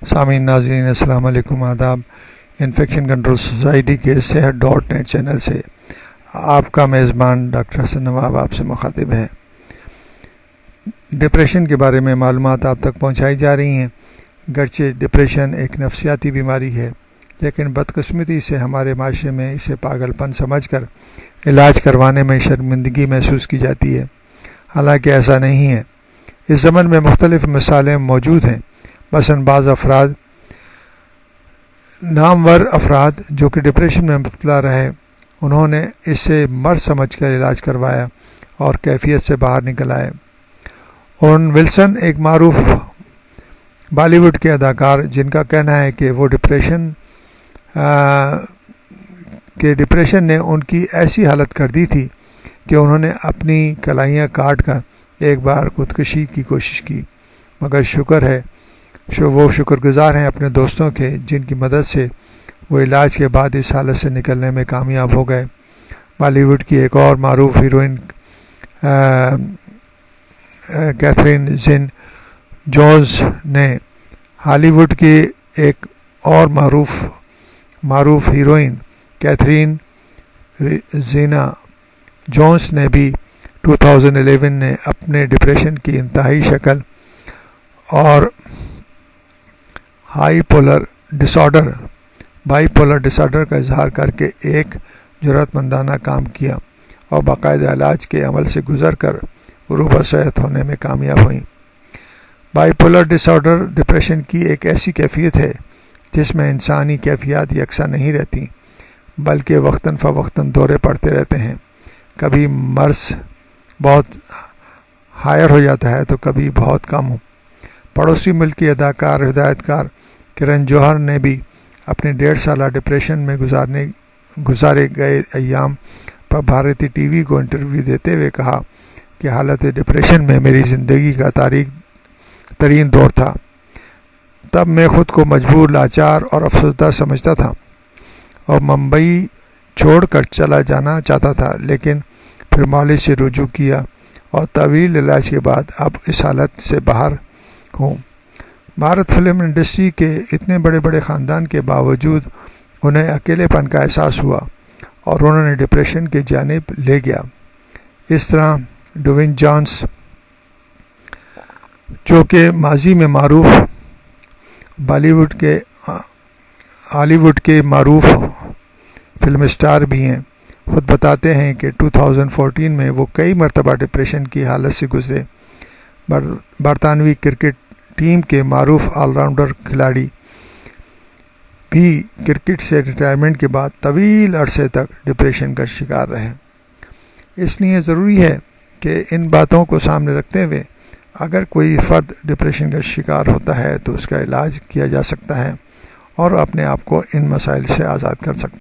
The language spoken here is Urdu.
سامعین ناظرین السلام علیکم، آداب۔ انفیکشن کنٹرول سوسائٹی کے صحت.net چینل سے آپ کا میزبان ڈاکٹر حسن نواب آپ سے مخاطب ہے۔ ڈپریشن کے بارے میں معلومات آپ تک پہنچائی جا رہی ہیں۔ گرچہ ڈپریشن ایک نفسیاتی بیماری ہے، لیکن بدقسمتی سے ہمارے معاشرے میں اسے پاگل پن سمجھ کر علاج کروانے میں شرمندگی محسوس کی جاتی ہے، حالانکہ ایسا نہیں ہے۔ اس زمن میں مختلف مثالیں موجود ہیں۔ مثلاً بعض نامور افراد جو کہ ڈپریشن میں مبتلا رہے، انہوں نے اسے مرض سمجھ کر علاج کروایا اور کیفیت سے باہر نکل آئے۔ اورن ولسن ایک معروف بالی ووڈ کے اداکار، جن کا کہنا ہے کہ وہ ڈپریشن نے ان کی ایسی حالت کر دی تھی کہ انہوں نے اپنی کلائیاں کاٹ کر ایک بار خودکشی کی کوشش کی، مگر وہ شکر گزار ہیں اپنے دوستوں کے، جن کی مدد سے وہ علاج کے بعد اس حالت سے نکلنے میں کامیاب ہو گئے۔ بالی ووڈ کی ایک اور معروف ہیروئن کیتھرین زین جونز نے ہالی ووڈ کی ایک اور معروف ہیروئن کیتھرین زینا جونز نے بھی 2011 نے اپنے ڈپریشن کی انتہائی شکل اور بائی پولر ڈسارڈر کا اظہار کر کے ایک جرأت مندانہ کام کیا اور باقاعدہ علاج کے عمل سے گزر کر عروبہ صحت ہونے میں کامیاب ہوئیں۔ بائی پولر ڈسارڈر ڈپریشن کی ایک ایسی کیفیت ہے جس میں انسانی کیفیات یکساں نہیں رہتی، بلکہ وقتاً فوقتاً دورے پڑتے رہتے ہیں۔ کبھی مرض بہت ہائر ہو جاتا ہے تو کبھی بہت کم۔ پڑوسی ملک کی اداکار ہدایت کار کرن جوہر نے بھی اپنے 1.5 سالہ ڈپریشن میں گزارے گئے ایام پر بھارتی ٹی وی کو انٹرویو دیتے ہوئے کہا کہ حالت ڈپریشن میں میری زندگی کا تاریک ترین دور تھا۔ تب میں خود کو مجبور، لاچار اور افسردہ سمجھتا تھا اور ممبئی چھوڑ کر چلا جانا چاہتا تھا، لیکن پھر معالج سے رجوع کیا اور طویل علاج کے بعد اب اس حالت سے باہر ہوں۔ بھارت فلم انڈسٹری کے اتنے بڑے خاندان کے باوجود انہیں اکیلے پن کا احساس ہوا اور انہوں نے ڈپریشن کی جانب لے گیا۔ اس طرح ڈوین جونز، جو کہ ماضی میں معروف ہالی ووڈ کے معروف فلم اسٹار بھی ہیں، خود بتاتے ہیں کہ 2014 میں وہ کئی مرتبہ ڈپریشن کی حالت سے گزرے۔ برطانوی کرکٹ ٹیم کے معروف آل راؤنڈر کھلاڑی بھی کرکٹ سے ریٹائرمنٹ کے بعد طویل عرصے تک ڈپریشن کا شکار رہے۔ اس لیے ضروری ہے کہ ان باتوں کو سامنے رکھتے ہوئے اگر کوئی فرد ڈپریشن کا شکار ہوتا ہے تو اس کا علاج کیا جا سکتا ہے اور اپنے آپ کو ان مسائل سے آزاد کر سکتا ہے۔